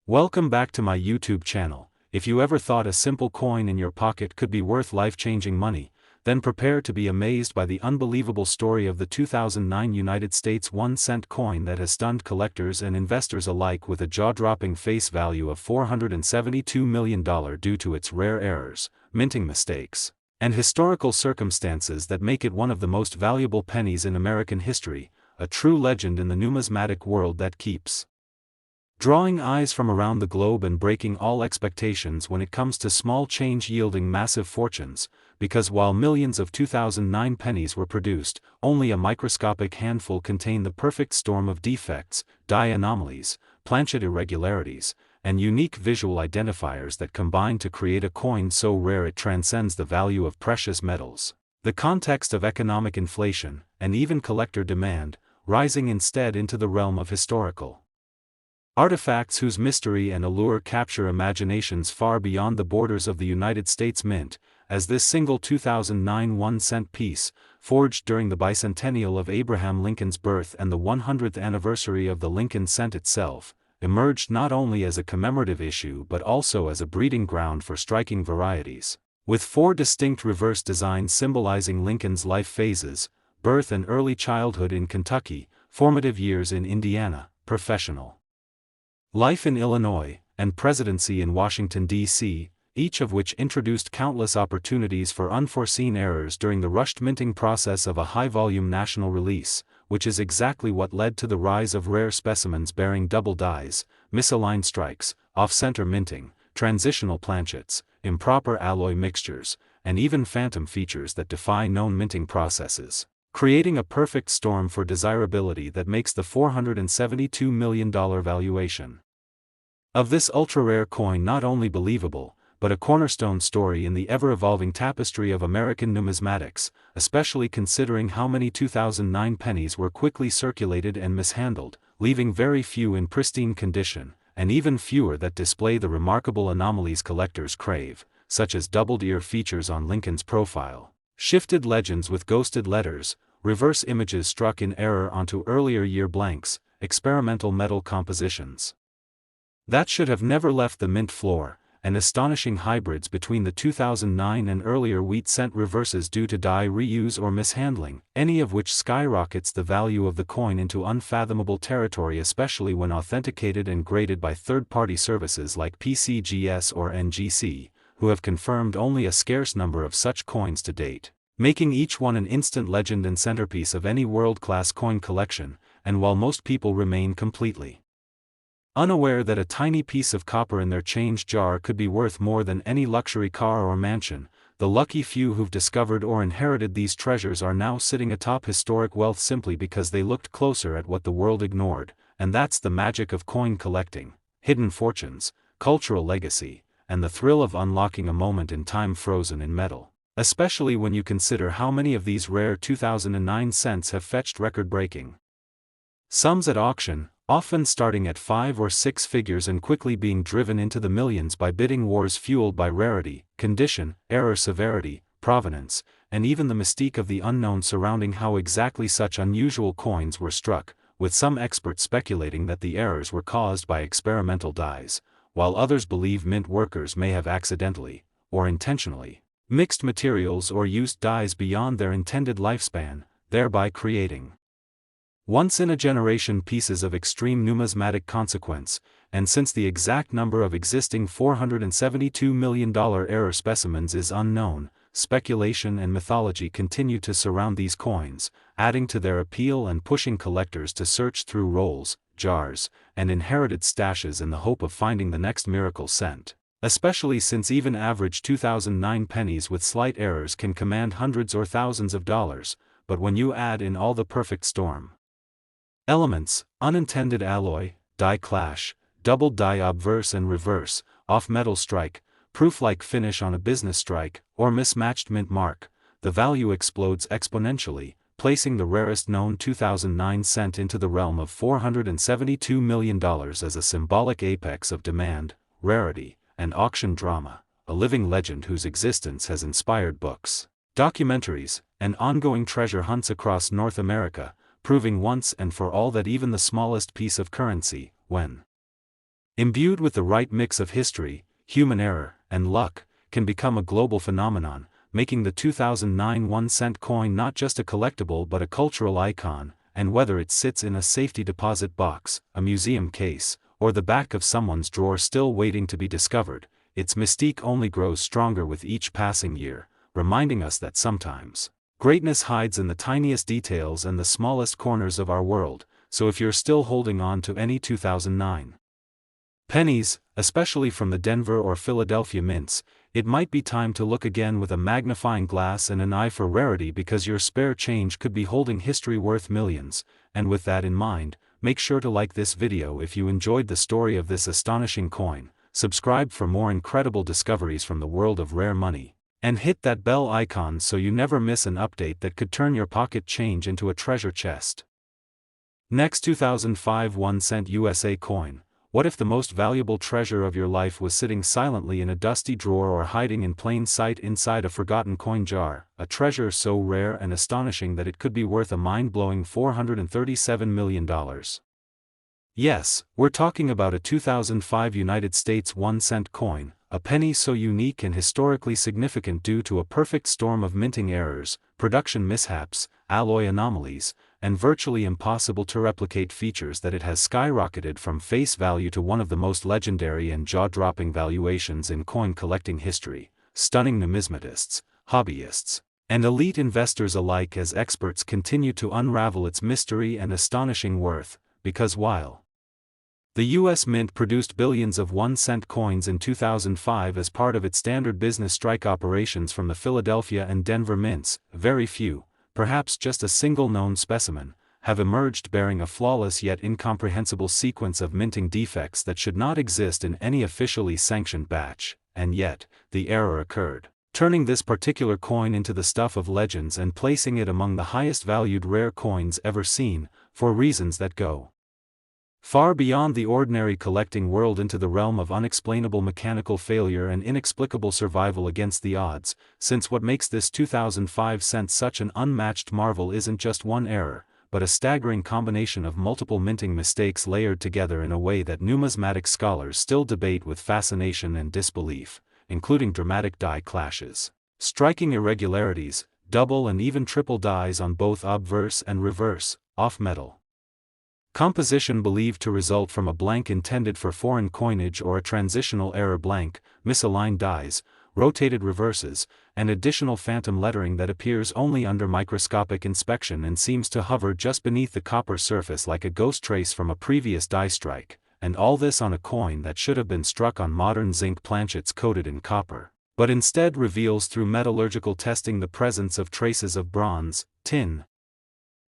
Welcome back to my YouTube channel. If you ever thought a simple coin in your pocket could be worth life-changing money, then prepare to be amazed by the unbelievable story of the 2009 United States 1-cent coin that has stunned collectors and investors alike with a jaw-dropping face value of $472 million due to its rare errors, minting mistakes, and historical circumstances that make it one of the most valuable pennies in American history, a true legend in the numismatic world that keeps drawing eyes from around the globe and breaking all expectations when it comes to small change yielding massive fortunes, because while millions of 2009 pennies were produced, only a microscopic handful contain the perfect storm of defects, die anomalies, planchet irregularities, and unique visual identifiers that combine to create a coin so rare it transcends the value of precious metals, the context of economic inflation, and even collector demand, rising instead into the realm of historical artifacts whose mystery and allure capture imaginations far beyond the borders of the United States Mint, as this single 2009 1-cent piece, forged during the bicentennial of Abraham Lincoln's birth and the 100th anniversary of the Lincoln cent itself, emerged not only as a commemorative issue but also as a breeding ground for striking varieties, with 4 distinct reverse designs symbolizing Lincoln's life phases: birth and early childhood in Kentucky, formative years in Indiana, professional life in Illinois, and presidency in Washington, D.C., each of which introduced countless opportunities for unforeseen errors during the rushed minting process of a high-volume national release, which is exactly what led to the rise of rare specimens bearing double dies, misaligned strikes, off-center minting, transitional planchets, improper alloy mixtures, and even phantom features that defy known minting processes, creating a perfect storm for desirability that makes the $472 million valuation of this ultra-rare coin not only believable, but a cornerstone story in the ever-evolving tapestry of American numismatics, especially considering how many 2009 pennies were quickly circulated and mishandled, leaving very few in pristine condition, and even fewer that display the remarkable anomalies collectors crave, such as doubled ear features on Lincoln's profile, shifted legends with ghosted letters, reverse images struck in error onto earlier year blanks, experimental metal compositions that should have never left the mint floor, and astonishing hybrids between the 2009 and earlier wheat cent reverses due to die reuse or mishandling, any of which skyrockets the value of the coin into unfathomable territory, especially when authenticated and graded by third-party services like PCGS or NGC, who have confirmed only a scarce number of such coins to date, making each one an instant legend and centerpiece of any world-class coin collection. And while most people remain completely unaware that a tiny piece of copper in their change jar could be worth more than any luxury car or mansion, the lucky few who've discovered or inherited these treasures are now sitting atop historic wealth simply because they looked closer at what the world ignored, and that's the magic of coin collecting: hidden fortunes, cultural legacy, and the thrill of unlocking a moment in time frozen in metal, especially when you consider how many of these rare 2009 cents have fetched record-breaking sums at auction, often starting at 5 or 6 figures and quickly being driven into the millions by bidding wars fueled by rarity, condition, error severity, provenance, and even the mystique of the unknown surrounding how exactly such unusual coins were struck, with some experts speculating that the errors were caused by experimental dies, while others believe mint workers may have accidentally, or intentionally, mixed materials or used dies beyond their intended lifespan, thereby creating once-in-a-generation pieces of extreme numismatic consequence. And since the exact number of existing $472 million error specimens is unknown, speculation and mythology continue to surround these coins, adding to their appeal and pushing collectors to search through rolls, jars, and inherited stashes in the hope of finding the next miracle cent, especially since even average 2009 pennies with slight errors can command hundreds or thousands of dollars. But when you add in all the perfect storm elements, unintended alloy, die clash, doubled die obverse and reverse, off-metal strike, proof-like finish on a business strike, or mismatched mint mark, the value explodes exponentially, placing the rarest known 2009 cent into the realm of $472 million as a symbolic apex of demand, rarity, and auction drama, a living legend whose existence has inspired books, documentaries, and ongoing treasure hunts across North America, proving once and for all that even the smallest piece of currency, when Imbued with the right mix of history, human error, and luck, can become a global phenomenon, making the 2009 1-cent coin not just a collectible but a cultural icon, and whether it sits in a safety deposit box, a museum case, or the back of someone's drawer still waiting to be discovered, its mystique only grows stronger with each passing year, reminding us that sometimes greatness hides in the tiniest details and the smallest corners of our world. So if you're still holding on to any 2009 pennies, especially from the Denver or Philadelphia mints, it might be time to look again with a magnifying glass and an eye for rarity, because your spare change could be holding history worth millions. And with that in mind, make sure to like this video if you enjoyed the story of this astonishing coin, subscribe for more incredible discoveries from the world of rare money, and hit that bell icon so you never miss an update that could turn your pocket change into a treasure chest. Next, 2005 1-cent USA coin. What if the most valuable treasure of your life was sitting silently in a dusty drawer or hiding in plain sight inside a forgotten coin jar, a treasure so rare and astonishing that it could be worth a mind-blowing $437 million? Yes, we're talking about a 2005 United States 1-cent coin, a penny so unique and historically significant due to a perfect storm of minting errors, production mishaps, alloy anomalies, and virtually impossible to replicate features that it has skyrocketed from face value to one of the most legendary and jaw-dropping valuations in coin collecting history, stunning numismatists, hobbyists, and elite investors alike as experts continue to unravel its mystery and astonishing worth, because while the U.S. Mint produced billions of 1-cent coins in 2005 as part of its standard business strike operations from the Philadelphia and Denver mints, very few, perhaps just a single known specimen, have emerged bearing a flawless yet incomprehensible sequence of minting defects that should not exist in any officially sanctioned batch, and yet, the error occurred, turning this particular coin into the stuff of legends and placing it among the highest valued rare coins ever seen, for reasons that go far beyond the ordinary collecting world into the realm of unexplainable mechanical failure and inexplicable survival against the odds, since what makes this 2005 cent such an unmatched marvel isn't just one error, but a staggering combination of multiple minting mistakes layered together in a way that numismatic scholars still debate with fascination and disbelief, including dramatic die clashes, striking irregularities, double and even triple dies on both obverse and reverse, off-metal composition believed to result from a blank intended for foreign coinage or a transitional error blank, misaligned dies, rotated reverses, and additional phantom lettering that appears only under microscopic inspection and seems to hover just beneath the copper surface like a ghost trace from a previous die strike, and all this on a coin that should have been struck on modern zinc planchets coated in copper, but instead reveals through metallurgical testing the presence of traces of bronze, tin,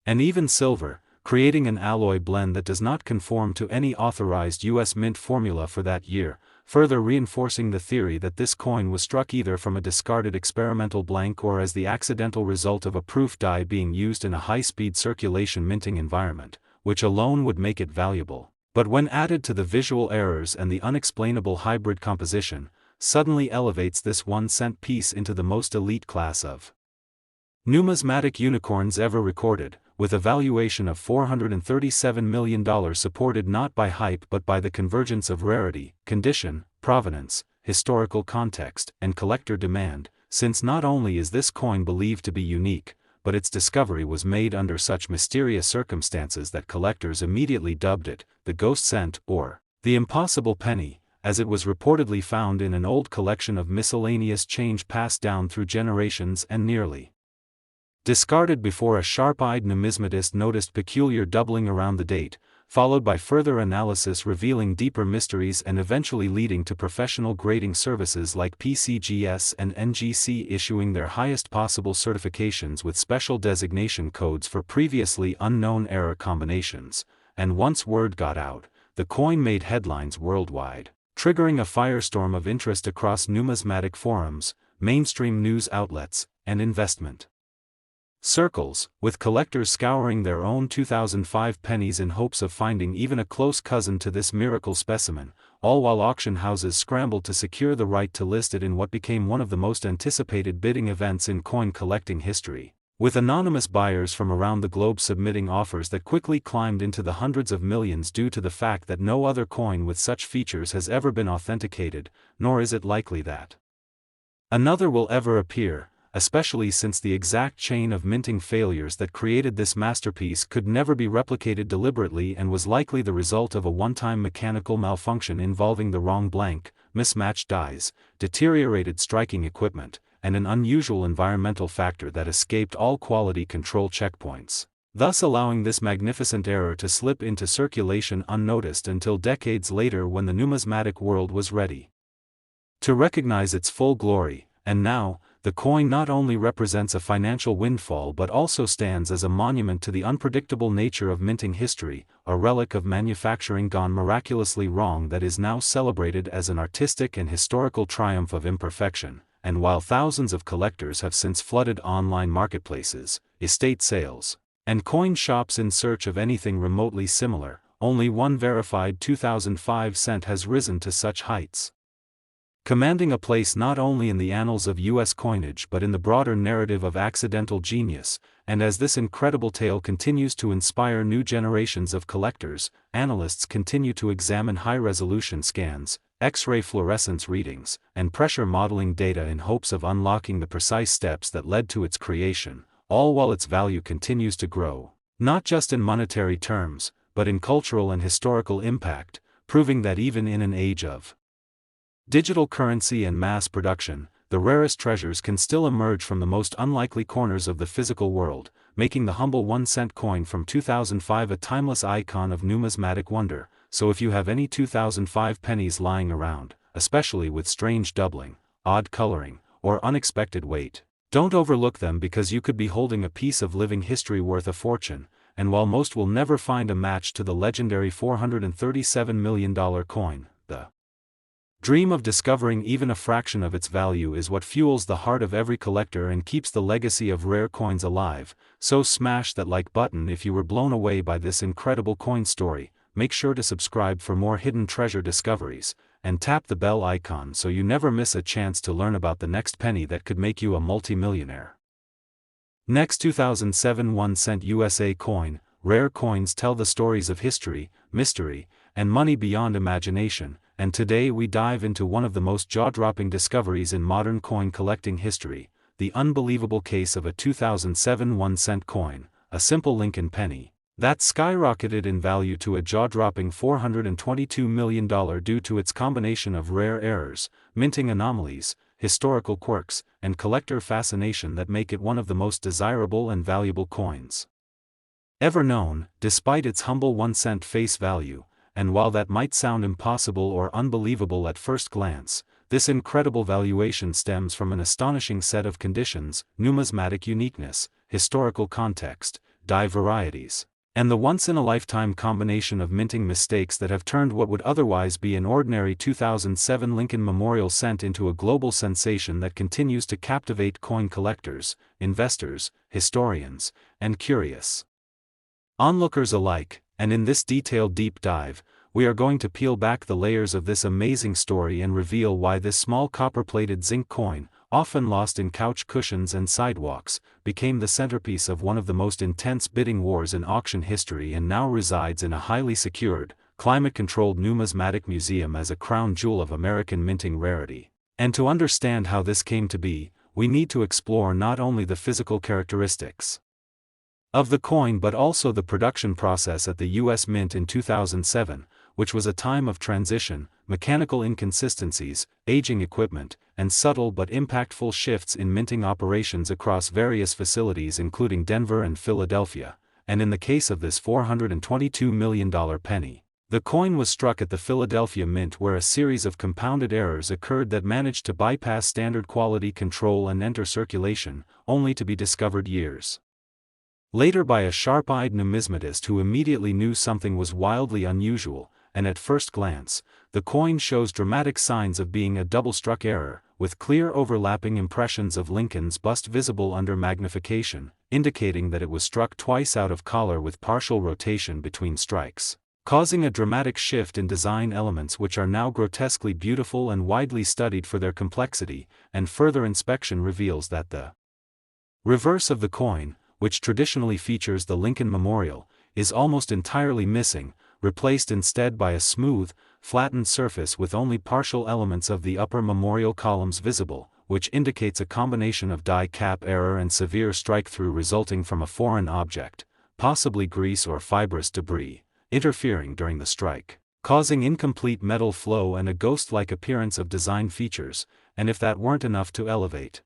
and even silver, creating an alloy blend that does not conform to any authorized U.S. Mint formula for that year, further reinforcing the theory that this coin was struck either from a discarded experimental blank or as the accidental result of a proof die being used in a high-speed circulation minting environment, which alone would make it valuable, but when added to the visual errors and the unexplainable hybrid composition, suddenly elevates this 1-cent piece into the most elite class of numismatic unicorns ever recorded, with a valuation of $437 million supported not by hype but by the convergence of rarity, condition, provenance, historical context, and collector demand, since not only is this coin believed to be unique, but its discovery was made under such mysterious circumstances that collectors immediately dubbed it the ghost cent or the impossible penny, as it was reportedly found in an old collection of miscellaneous change passed down through generations and nearly discarded before a sharp-eyed numismatist noticed peculiar doubling around the date, followed by further analysis revealing deeper mysteries and eventually leading to professional grading services like PCGS and NGC issuing their highest possible certifications with special designation codes for previously unknown error combinations, and once word got out, the coin made headlines worldwide, triggering a firestorm of interest across numismatic forums, mainstream news outlets, and investment circles, with collectors scouring their own 2005 pennies in hopes of finding even a close cousin to this miracle specimen, all while auction houses scrambled to secure the right to list it in what became one of the most anticipated bidding events in coin collecting history. With anonymous buyers from around the globe submitting offers that quickly climbed into the hundreds of millions due to the fact that no other coin with such features has ever been authenticated, nor is it likely that another will ever appear, especially since the exact chain of minting failures that created this masterpiece could never be replicated deliberately and was likely the result of a one-time mechanical malfunction involving the wrong blank, mismatched dies, deteriorated striking equipment, and an unusual environmental factor that escaped all quality control checkpoints, thus allowing this magnificent error to slip into circulation unnoticed until decades later when the numismatic world was ready to recognize its full glory. And now, the coin not only represents a financial windfall but also stands as a monument to the unpredictable nature of minting history, a relic of manufacturing gone miraculously wrong that is now celebrated as an artistic and historical triumph of imperfection. And while thousands of collectors have since flooded online marketplaces, estate sales, and coin shops in search of anything remotely similar, only one verified 2005 cent has risen to such heights, commanding a place not only in the annals of U.S. coinage but in the broader narrative of accidental genius. And as this incredible tale continues to inspire new generations of collectors, analysts continue to examine high-resolution scans, X-ray fluorescence readings, and pressure modeling data in hopes of unlocking the precise steps that led to its creation, all while its value continues to grow, not just in monetary terms, but in cultural and historical impact, proving that even in an age of digital currency and mass production, the rarest treasures can still emerge from the most unlikely corners of the physical world, making the humble 1-cent coin from 2005 a timeless icon of numismatic wonder. So if you have any 2005 pennies lying around, especially with strange doubling, odd coloring, or unexpected weight, don't overlook them, because you could be holding a piece of living history worth a fortune. And while most will never find a match to the legendary $437 million coin, the dream of discovering even a fraction of its value is what fuels the heart of every collector and keeps the legacy of rare coins alive. So smash that like button if you were blown away by this incredible coin story. Make sure to subscribe for more hidden treasure discoveries, and tap the bell icon so you never miss a chance to learn about the next penny that could make you a multi-millionaire. Next, 2007 1-cent USA coin. Rare coins tell the stories of history, mystery, and money beyond imagination, and today we dive into one of the most jaw-dropping discoveries in modern coin collecting history, the unbelievable case of a 2007 1-cent coin, a simple Lincoln penny, that skyrocketed in value to a jaw-dropping $422 million due to its combination of rare errors, minting anomalies, historical quirks, and collector fascination that make it one of the most desirable and valuable coins ever known. Despite its humble 1-cent face value, and while that might sound impossible or unbelievable at first glance, this incredible valuation stems from an astonishing set of conditions: numismatic uniqueness, historical context, die varieties, and the once-in-a-lifetime combination of minting mistakes that have turned what would otherwise be an ordinary 2007 Lincoln Memorial cent into a global sensation that continues to captivate coin collectors, investors, historians, and curious onlookers alike. And in this detailed deep dive, we are going to peel back the layers of this amazing story and reveal why this small copper-plated zinc coin, often lost in couch cushions and sidewalks, became the centerpiece of one of the most intense bidding wars in auction history and now resides in a highly secured, climate-controlled numismatic museum as a crown jewel of American minting rarity. And to understand how this came to be, we need to explore not only the physical characteristics of the coin but also the production process at the U.S. Mint in 2007, which was a time of transition, mechanical inconsistencies, aging equipment, and subtle but impactful shifts in minting operations across various facilities including Denver and Philadelphia. And in the case of this $422 million penny, the coin was struck at the Philadelphia Mint, where a series of compounded errors occurred that managed to bypass standard quality control and enter circulation, only to be discovered years later by a sharp-eyed numismatist who immediately knew something was wildly unusual. And at first glance, the coin shows dramatic signs of being a double-struck error, with clear overlapping impressions of Lincoln's bust visible under magnification, indicating that it was struck twice out of collar with partial rotation between strikes, causing a dramatic shift in design elements which are now grotesquely beautiful and widely studied for their complexity. And further inspection reveals that the Reverse of the coin, which traditionally features the Lincoln Memorial, is almost entirely missing, replaced instead by a smooth, flattened surface with only partial elements of the upper memorial columns visible, which indicates a combination of die cap error and severe strike-through resulting from a foreign object, possibly grease or fibrous debris, interfering during the strike, causing incomplete metal flow and a ghost-like appearance of design features, and if that weren't enough to elevate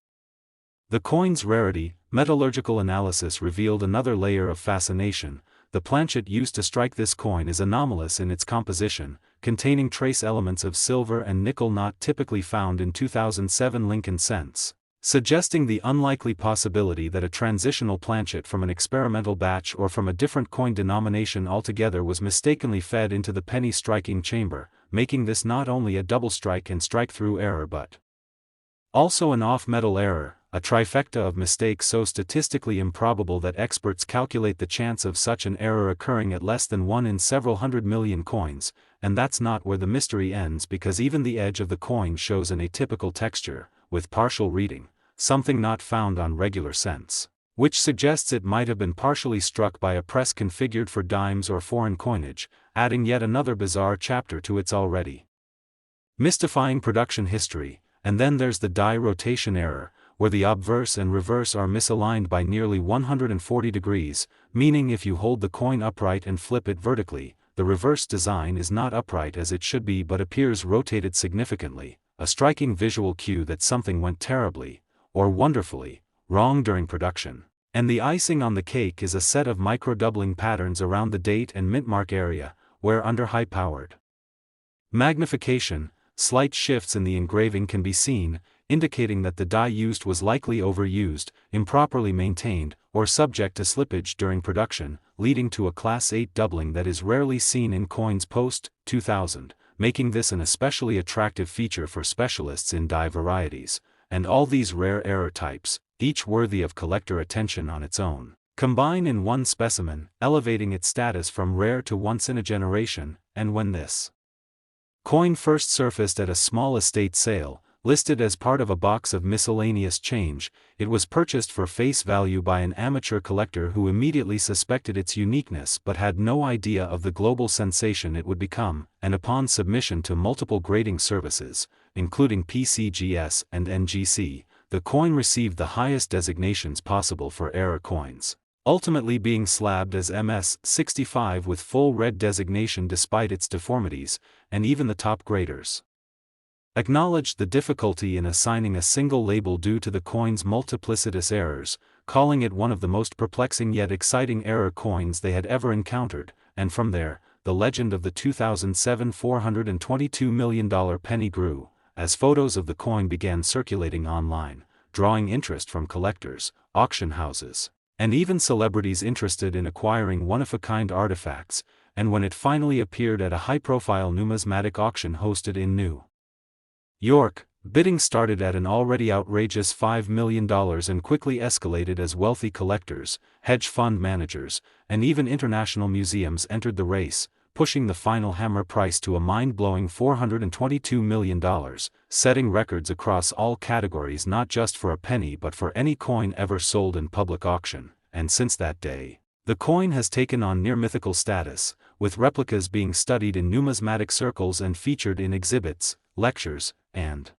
the coin's rarity, metallurgical analysis revealed another layer of fascination. The planchet used to strike this coin is anomalous in its composition, containing trace elements of silver and nickel not typically found in 2007 Lincoln cents, suggesting the unlikely possibility that a transitional planchet from an experimental batch or from a different coin denomination altogether was mistakenly fed into the penny striking chamber, making this not only a double strike and strike-through error but also an off-metal error, a trifecta of mistakes so statistically improbable that experts calculate the chance of such an error occurring at less than 1 in several hundred million coins, and that's not where the mystery ends because even the edge of the coin shows an atypical texture, with partial reading, something not found on regular cents, which suggests it might have been partially struck by a press configured for dimes or foreign coinage, adding yet another bizarre chapter to its already mystifying production history. And then there's the die rotation error, where the obverse and reverse are misaligned by nearly 140 degrees, meaning if you hold the coin upright and flip it vertically, the reverse design is not upright as it should be but appears rotated significantly, a striking visual cue that something went terribly, or wonderfully, wrong during production. And the icing on the cake is a set of micro-doubling patterns around the date and mint mark area, where under high-powered magnification, slight shifts in the engraving can be seen, indicating that the die used was likely overused, improperly maintained, or subject to slippage during production, leading to a Class 8 doubling that is rarely seen in coins post-2000, making this an especially attractive feature for specialists in die varieties. And all these rare error types, each worthy of collector attention on its own, combine in one specimen, elevating its status from rare to once in a generation. And when this coin first surfaced at a small estate sale, listed as part of a box of miscellaneous change, it was purchased for face value by an amateur collector who immediately suspected its uniqueness but had no idea of the global sensation it would become, and upon submission to multiple grading services, including PCGS and NGC, the coin received the highest designations possible for error coins, ultimately being slabbed as MS-65 with full red designation despite its deformities, and even the top graders acknowledged the difficulty in assigning a single label due to the coin's multiplicitous errors, calling it one of the most perplexing yet exciting error coins they had ever encountered, and from there, the legend of the 2007 $422 million penny grew, as photos of the coin began circulating online, drawing interest from collectors, auction houses, and even celebrities interested in acquiring one-of-a-kind artifacts, and when it finally appeared at a high-profile numismatic auction hosted in New York, bidding started at an already outrageous $5 million and quickly escalated as wealthy collectors, hedge fund managers, and even international museums entered the race, pushing the final hammer price to a mind-blowing $422 million, setting records across all categories not just for a penny but for any coin ever sold in public auction. And since that day, the coin has taken on near-mythical status, with replicas being studied in numismatic circles and featured in exhibits, lectures, and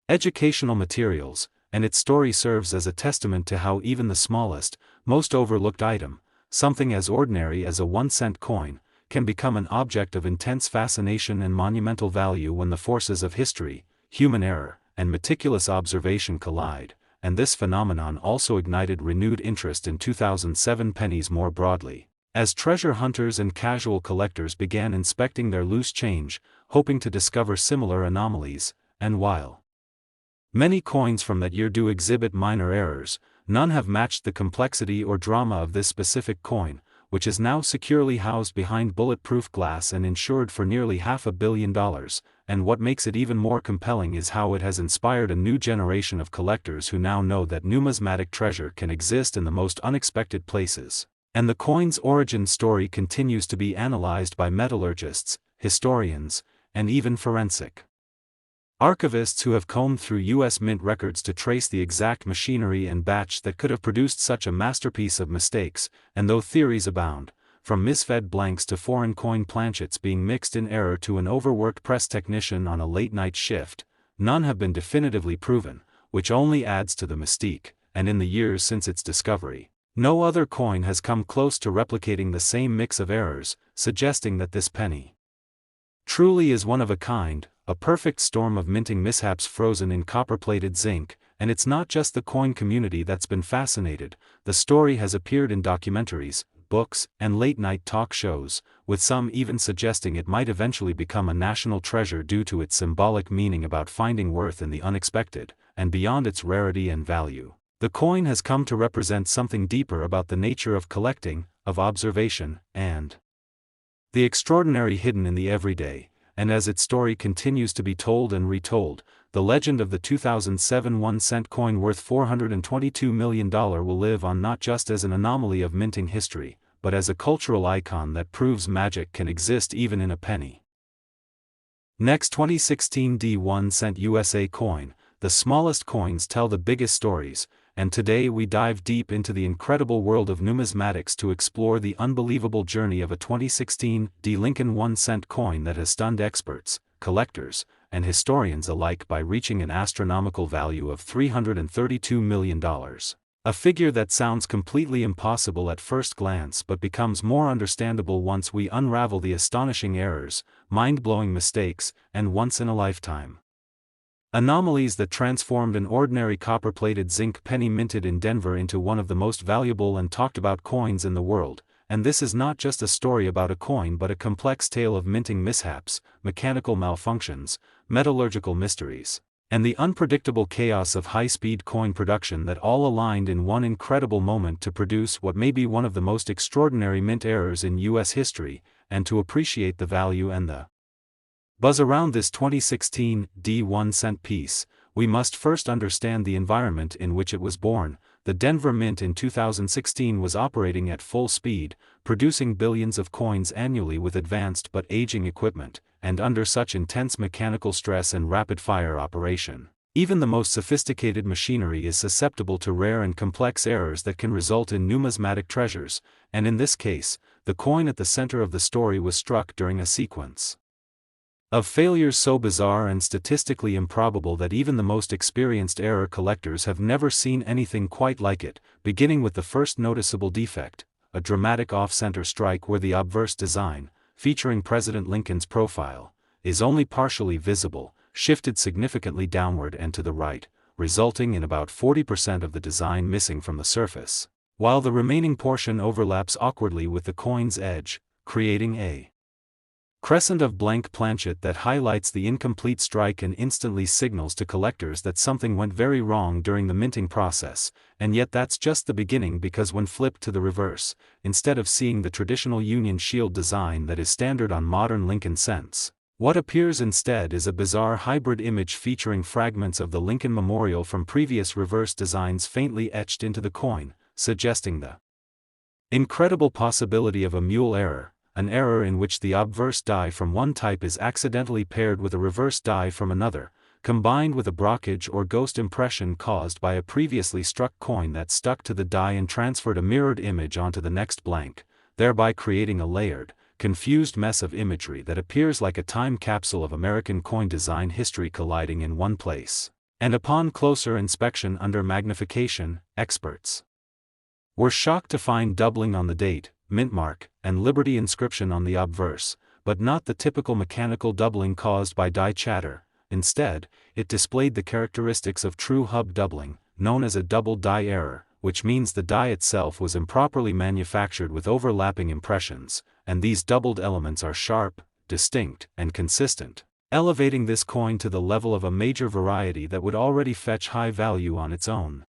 educational materials, and its story serves as a testament to how even the smallest, most overlooked item, something as ordinary as a 1-cent coin, can become an object of intense fascination and monumental value when the forces of history, human error, and meticulous observation collide. And this phenomenon also ignited renewed interest in 2007 pennies more broadly, as treasure hunters and casual collectors began inspecting their loose change, hoping to discover similar anomalies. And while many coins from that year do exhibit minor errors, none have matched the complexity or drama of this specific coin, which is now securely housed behind bulletproof glass and insured for nearly $500 million, and what makes it even more compelling is how it has inspired a new generation of collectors who now know that numismatic treasure can exist in the most unexpected places. And the coin's origin story continues to be analyzed by metallurgists, historians, and even forensic Archivists who have combed through U.S. Mint records to trace the exact machinery and batch that could have produced such a masterpiece of mistakes, and though theories abound, from misfed blanks to foreign coin planchets being mixed in error to an overworked press technician on a late-night shift, none have been definitively proven, which only adds to the mystique, and in the years since its discovery, no other coin has come close to replicating the same mix of errors, suggesting that this penny truly is one of a kind, a perfect storm of minting mishaps frozen in copper-plated zinc. And it's not just the coin community that's been fascinated. The story has appeared in documentaries, books, and late-night talk shows, with some even suggesting it might eventually become a national treasure due to its symbolic meaning about finding worth in the unexpected, and beyond its rarity and value. The coin has come to represent something deeper about the nature of collecting, of observation, and the extraordinary hidden in the everyday. And as its story continues to be told and retold, the legend of the 2007 1-cent coin worth $422 million will live on not just as an anomaly of minting history, but as a cultural icon that proves magic can exist even in a penny. Next, 2016 1-cent USA coin. The smallest coins tell the biggest stories, and today we dive deep into the incredible world of numismatics to explore the unbelievable journey of a 2016 Lincoln 1-cent coin that has stunned experts, collectors, and historians alike by reaching an astronomical value of $332 million. A figure that sounds completely impossible at first glance but becomes more understandable once we unravel the astonishing errors, mind-blowing mistakes, and once-in-a-lifetime anomalies that transformed an ordinary copper-plated zinc penny minted in Denver into one of the most valuable and talked-about coins in the world. And this is not just a story about a coin but a complex tale of minting mishaps, mechanical malfunctions, metallurgical mysteries, and the unpredictable chaos of high-speed coin production that all aligned in one incredible moment to produce what may be one of the most extraordinary mint errors in U.S. history. And to appreciate the value and the buzz around this 2016 1-cent piece, we must first understand the environment in which it was born. The Denver Mint in 2016 was operating at full speed, producing billions of coins annually with advanced but aging equipment, and under such intense mechanical stress and rapid-fire operation, even the most sophisticated machinery is susceptible to rare and complex errors that can result in numismatic treasures. And in this case, the coin at the center of the story was struck during a sequence of failures so bizarre and statistically improbable that even the most experienced error collectors have never seen anything quite like it, beginning with the first noticeable defect, a dramatic off-center strike where the obverse design, featuring President Lincoln's profile, is only partially visible, shifted significantly downward and to the right, resulting in about 40% of the design missing from the surface, while the remaining portion overlaps awkwardly with the coin's edge, creating a crescent of blank planchet that highlights the incomplete strike and instantly signals to collectors that something went very wrong during the minting process. And yet that's just the beginning, because when flipped to the reverse, instead of seeing the traditional Union Shield design that is standard on modern Lincoln cents, what appears instead is a bizarre hybrid image featuring fragments of the Lincoln Memorial from previous reverse designs faintly etched into the coin, suggesting the incredible possibility of a mule error, an error in which the obverse die from one type is accidentally paired with a reverse die from another, combined with a brockage or ghost impression caused by a previously struck coin that stuck to the die and transferred a mirrored image onto the next blank, thereby creating a layered, confused mess of imagery that appears like a time capsule of American coin design history colliding in one place. And upon closer inspection under magnification, experts were shocked to find doubling on the date, mint mark, and Liberty inscription on the obverse, but not the typical mechanical doubling caused by die chatter. Instead, it displayed the characteristics of true hub doubling, known as a double die error, which means the die itself was improperly manufactured with overlapping impressions, and these doubled elements are sharp, distinct, and consistent, elevating this coin to the level of a major variety that would already fetch high value on its own.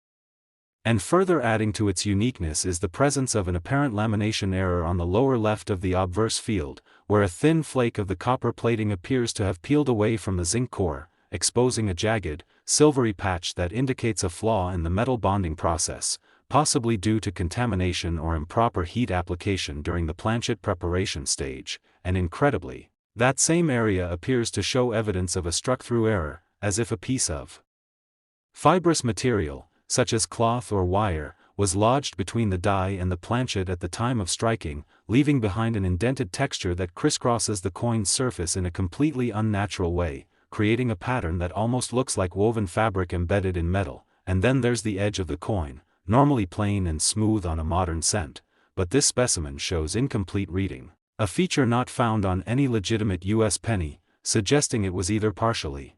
And further adding to its uniqueness is the presence of an apparent lamination error on the lower left of the obverse field, where a thin flake of the copper plating appears to have peeled away from the zinc core, exposing a jagged, silvery patch that indicates a flaw in the metal bonding process, possibly due to contamination or improper heat application during the planchet preparation stage. And incredibly, that same area appears to show evidence of a struck-through error, as if a piece of fibrous material, such as cloth or wire, was lodged between the die and the planchet at the time of striking, leaving behind an indented texture that crisscrosses the coin's surface in a completely unnatural way, creating a pattern that almost looks like woven fabric embedded in metal. And then there's the edge of the coin, normally plain and smooth on a modern cent, but this specimen shows incomplete reading, a feature not found on any legitimate U.S. penny, suggesting it was either partially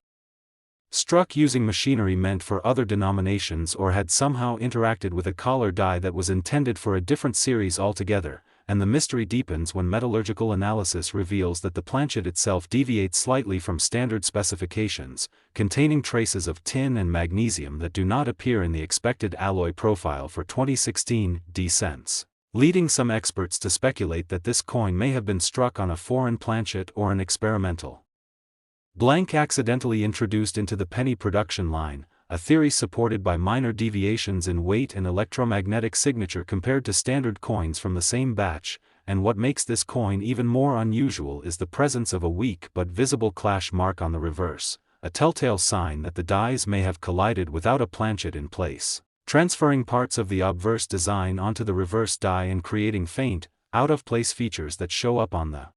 struck using machinery meant for other denominations or had somehow interacted with a collar die that was intended for a different series altogether, and the mystery deepens when metallurgical analysis reveals that the planchet itself deviates slightly from standard specifications, containing traces of tin and magnesium that do not appear in the expected alloy profile for 2016 D cents, leading some experts to speculate that this coin may have been struck on a foreign planchet or an experimental blank accidentally introduced into the penny production line, a theory supported by minor deviations in weight and electromagnetic signature compared to standard coins from the same batch. And what makes this coin even more unusual is the presence of a weak but visible clash mark on the reverse, a telltale sign that the dies may have collided without a planchet in place, transferring parts of the obverse design onto the reverse die and creating faint, out-of-place features that show up on the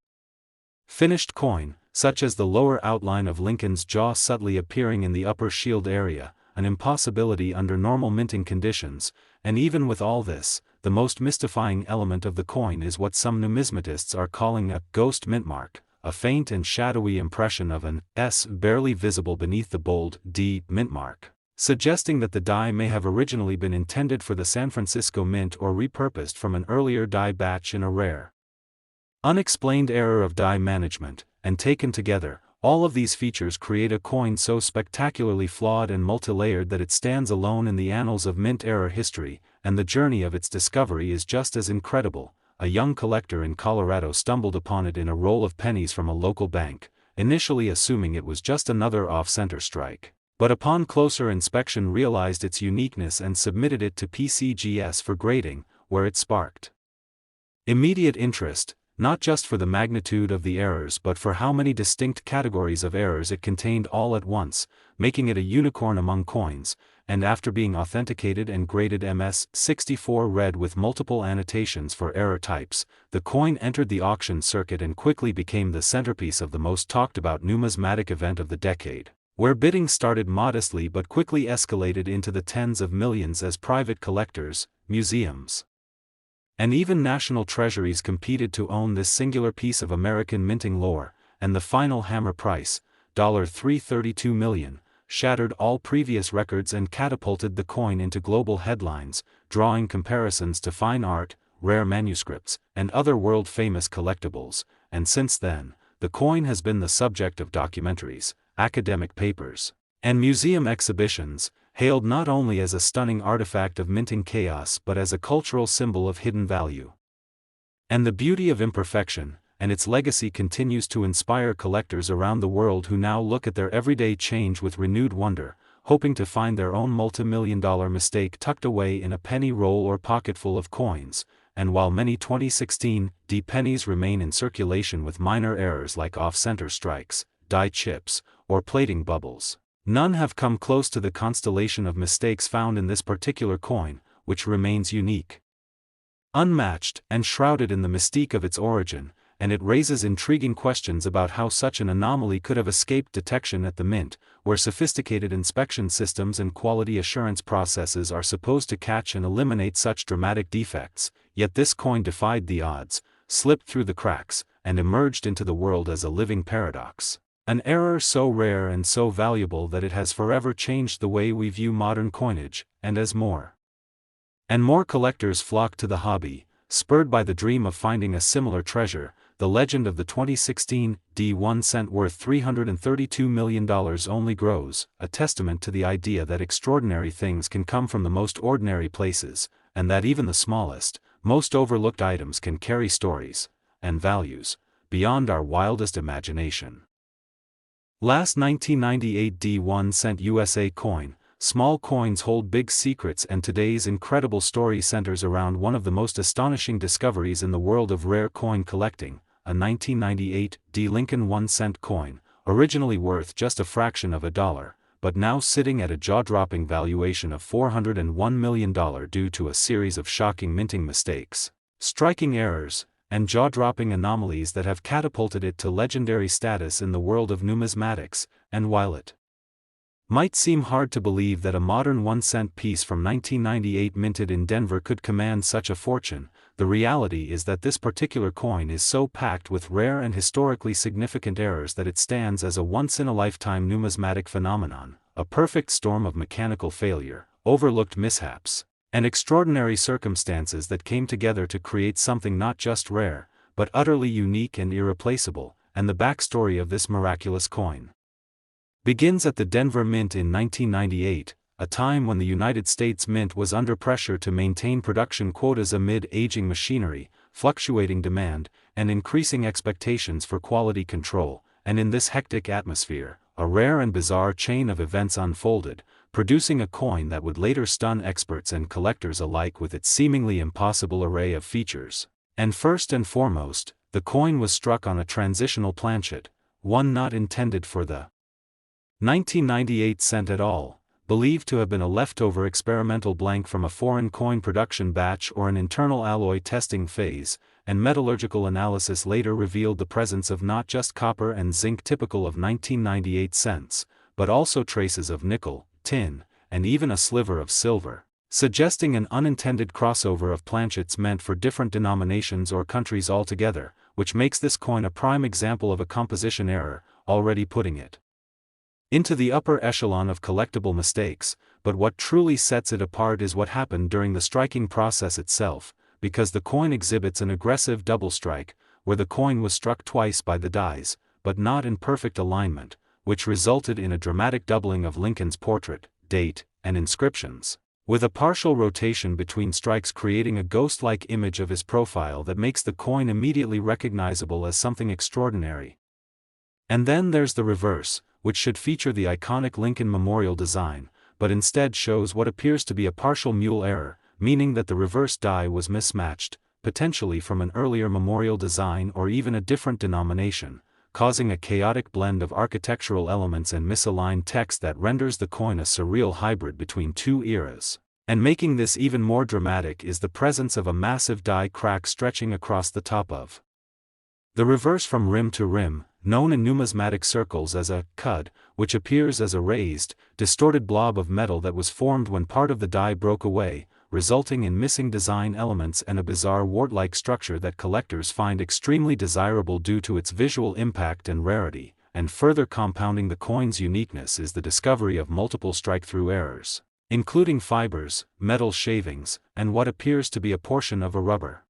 finished coin, such as the lower outline of Lincoln's jaw subtly appearing in the upper shield area, an impossibility under normal minting conditions. And even with all this, the most mystifying element of the coin is what some numismatists are calling a ghost mint mark, a faint and shadowy impression of an S barely visible beneath the bold D mint mark, suggesting that the die may have originally been intended for the San Francisco Mint or repurposed from an earlier die batch in a rare, unexplained error of die management. And taken together, all of these features create a coin so spectacularly flawed and multilayered that it stands alone in the annals of mint-era history, and the journey of its discovery is just as incredible. A young collector in Colorado stumbled upon it in a roll of pennies from a local bank, initially assuming it was just another off-center strike, but upon closer inspection realized its uniqueness and submitted it to PCGS for grading, where it sparked immediate interest, not just for the magnitude of the errors but for how many distinct categories of errors it contained all at once, making it a unicorn among coins. And after being authenticated and graded MS-64 red with multiple annotations for error types, the coin entered the auction circuit and quickly became the centerpiece of the most talked about numismatic event of the decade, where bidding started modestly but quickly escalated into the tens of millions as private collectors, museums, and even national treasuries competed to own this singular piece of American minting lore. And the final hammer price, $332 million, shattered all previous records and catapulted the coin into global headlines, drawing comparisons to fine art, rare manuscripts, and other world-famous collectibles. And since then, the coin has been the subject of documentaries, academic papers, and museum exhibitions, hailed not only as a stunning artifact of minting chaos but as a cultural symbol of hidden value and the beauty of imperfection. And its legacy continues to inspire collectors around the world who now look at their everyday change with renewed wonder, hoping to find their own multi-million-dollar mistake tucked away in a penny roll or pocketful of coins. And while many 2016 D pennies remain in circulation with minor errors like off-center strikes, die chips, or plating bubbles, none have come close to the constellation of mistakes found in this particular coin, which remains unique, unmatched, and shrouded in the mystique of its origin. And it raises intriguing questions about how such an anomaly could have escaped detection at the mint, where sophisticated inspection systems and quality assurance processes are supposed to catch and eliminate such dramatic defects. Yet this coin defied the odds, slipped through the cracks, and emerged into the world as a living paradox. An error so rare and so valuable that it has forever changed the way we view modern coinage. And as more and more collectors flock to the hobby, spurred by the dream of finding a similar treasure, the legend of the 2016 D1 cent worth $332 million only grows, a testament to the idea that extraordinary things can come from the most ordinary places, and that even the smallest, most overlooked items can carry stories and values beyond our wildest imagination. Last 1998 D1 cent USA coin. Small coins hold big secrets, and today's incredible story centers around one of the most astonishing discoveries in the world of rare coin collecting, a 1998 D Lincoln 1 cent coin, originally worth just a fraction of a dollar, but now sitting at a jaw-dropping valuation of $401 million due to a series of shocking minting mistakes, striking errors, and jaw-dropping anomalies that have catapulted it to legendary status in the world of numismatics. And while it might seem hard to believe that a modern 1-cent piece from 1998 minted in Denver could command such a fortune, the reality is that this particular coin is so packed with rare and historically significant errors that it stands as a once-in-a-lifetime numismatic phenomenon, a perfect storm of mechanical failure, overlooked mishaps, and extraordinary circumstances that came together to create something not just rare, but utterly unique and irreplaceable. And the backstory of this miraculous coin begins at the Denver Mint in 1998, a time when the United States Mint was under pressure to maintain production quotas amid aging machinery, fluctuating demand, and increasing expectations for quality control. And in this hectic atmosphere, a rare and bizarre chain of events unfolded, producing a coin that would later stun experts and collectors alike with its seemingly impossible array of features. And first and foremost, the coin was struck on a transitional planchet, one not intended for the 1998 cent at all, believed to have been a leftover experimental blank from a foreign coin production batch or an internal alloy testing phase, and metallurgical analysis later revealed the presence of not just copper and zinc typical of 1998 cents, but also traces of nickel, tin, and even a sliver of silver, suggesting an unintended crossover of planchets meant for different denominations or countries altogether, which makes this coin a prime example of a composition error, already putting it into the upper echelon of collectible mistakes. But what truly sets it apart is what happened during the striking process itself, because the coin exhibits an aggressive double strike, where the coin was struck twice by the dies, but not in perfect alignment, which resulted in a dramatic doubling of Lincoln's portrait, date, and inscriptions, with a partial rotation between strikes creating a ghost-like image of his profile that makes the coin immediately recognizable as something extraordinary. And then there's the reverse, which should feature the iconic Lincoln Memorial design, but instead shows what appears to be a partial mule error, meaning that the reverse die was mismatched, potentially from an earlier memorial design or even a different denomination, causing a chaotic blend of architectural elements and misaligned text that renders the coin a surreal hybrid between two eras. And making this even more dramatic is the presence of a massive die crack stretching across the top of the reverse from rim to rim, known in numismatic circles as a cud, which appears as a raised, distorted blob of metal that was formed when part of the die broke away, resulting in missing design elements and a bizarre wart-like structure that collectors find extremely desirable due to its visual impact and rarity. And further compounding the coin's uniqueness is the discovery of multiple strike-through errors, including fibers, metal shavings, and what appears to be a portion of a rubber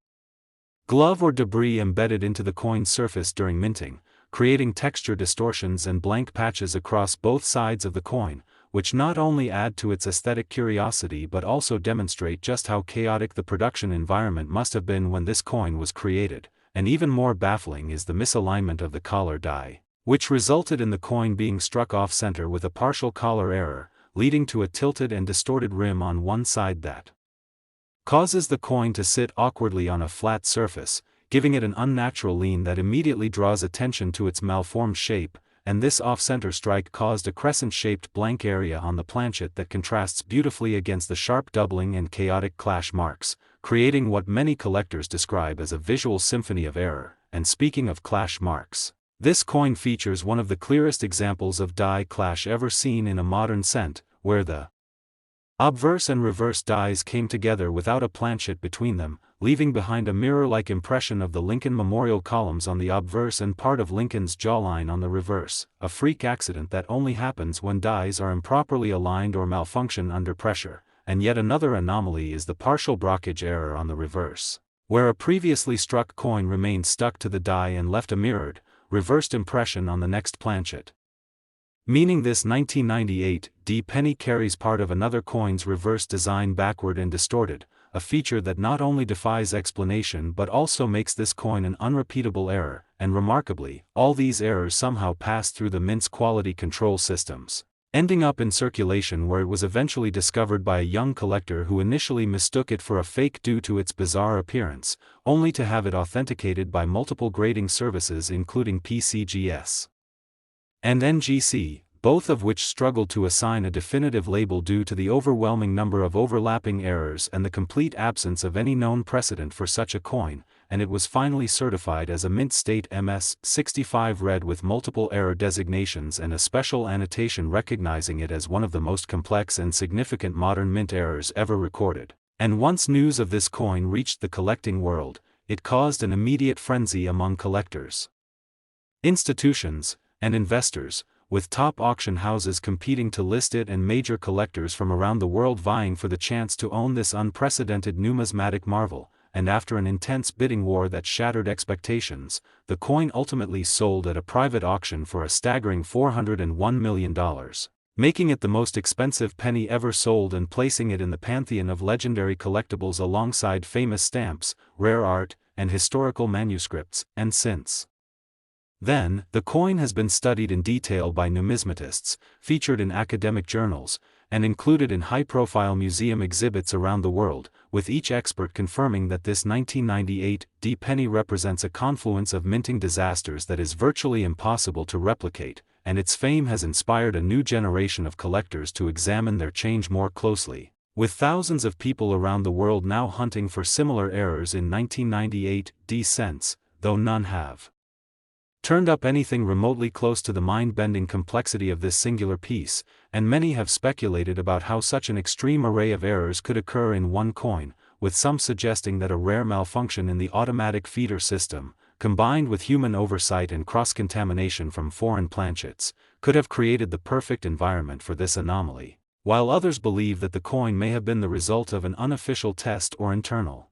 glove or debris embedded into the coin's surface during minting, creating texture distortions and blank patches across both sides of the coin, which not only add to its aesthetic curiosity but also demonstrate just how chaotic the production environment must have been when this coin was created. And even more baffling is the misalignment of the collar die, which resulted in the coin being struck off-center with a partial collar error, leading to a tilted and distorted rim on one side that causes the coin to sit awkwardly on a flat surface, giving it an unnatural lean that immediately draws attention to its malformed shape. And this off-center strike caused a crescent-shaped blank area on the planchet that contrasts beautifully against the sharp doubling and chaotic clash marks, creating what many collectors describe as a visual symphony of error. And speaking of clash marks, this coin features one of the clearest examples of die clash ever seen in a modern cent, where the obverse and reverse dies came together without a planchet between them, leaving behind a mirror-like impression of the Lincoln Memorial columns on the obverse and part of Lincoln's jawline on the reverse, a freak accident that only happens when dies are improperly aligned or malfunction under pressure. And yet another anomaly is the partial brockage error on the reverse, where a previously struck coin remained stuck to the die and left a mirrored, reversed impression on the next planchet, meaning this 1998 D penny carries part of another coin's reverse design backward and distorted, a feature that not only defies explanation but also makes this coin an unrepeatable error. And remarkably, all these errors somehow pass through the mint's quality control systems, ending up in circulation where it was eventually discovered by a young collector who initially mistook it for a fake due to its bizarre appearance, only to have it authenticated by multiple grading services including PCGS and NGC, both of which struggled to assign a definitive label due to the overwhelming number of overlapping errors and the complete absence of any known precedent for such a coin, and it was finally certified as a mint state MS-65 red with multiple error designations and a special annotation recognizing it as one of the most complex and significant modern mint errors ever recorded. And once news of this coin reached the collecting world, it caused an immediate frenzy among collectors, institutions, and investors, with top auction houses competing to list it and major collectors from around the world vying for the chance to own this unprecedented numismatic marvel. And after an intense bidding war that shattered expectations, the coin ultimately sold at a private auction for a staggering $401 million, making it the most expensive penny ever sold and placing it in the pantheon of legendary collectibles alongside famous stamps, rare art, and historical manuscripts. And since then, the coin has been studied in detail by numismatists, featured in academic journals, and included in high-profile museum exhibits around the world, with each expert confirming that this 1998 D penny represents a confluence of minting disasters that is virtually impossible to replicate, and its fame has inspired a new generation of collectors to examine their change more closely, with thousands of people around the world now hunting for similar errors in 1998 D cents, though none have turned up anything remotely close to the mind-bending complexity of this singular piece, and many have speculated about how such an extreme array of errors could occur in one coin, with some suggesting that a rare malfunction in the automatic feeder system, combined with human oversight and cross-contamination from foreign planchets, could have created the perfect environment for this anomaly, while others believe that the coin may have been the result of an unofficial test or internal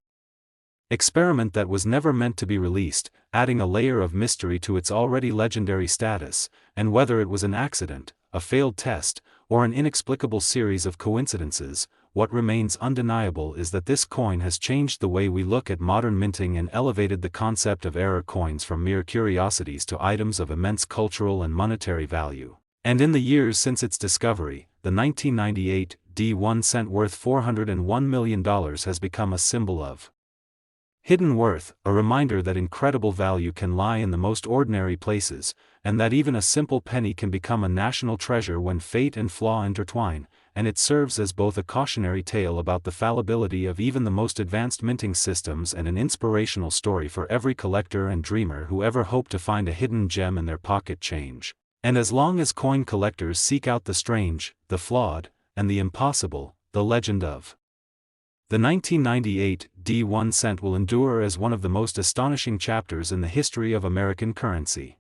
experiment that was never meant to be released, adding a layer of mystery to its already legendary status. And whether it was an accident, a failed test, or an inexplicable series of coincidences, what remains undeniable is that this coin has changed the way we look at modern minting and elevated the concept of error coins from mere curiosities to items of immense cultural and monetary value. And in the years since its discovery, the 1998 D 1 cent worth $401 million has become a symbol of hidden worth, a reminder that incredible value can lie in the most ordinary places, and that even a simple penny can become a national treasure when fate and flaw intertwine. And it serves as both a cautionary tale about the fallibility of even the most advanced minting systems and an inspirational story for every collector and dreamer who ever hoped to find a hidden gem in their pocket change. And as long as coin collectors seek out the strange, the flawed, and the impossible, the legend of the 1998 D 1 cent will endure as one of the most astonishing chapters in the history of American currency.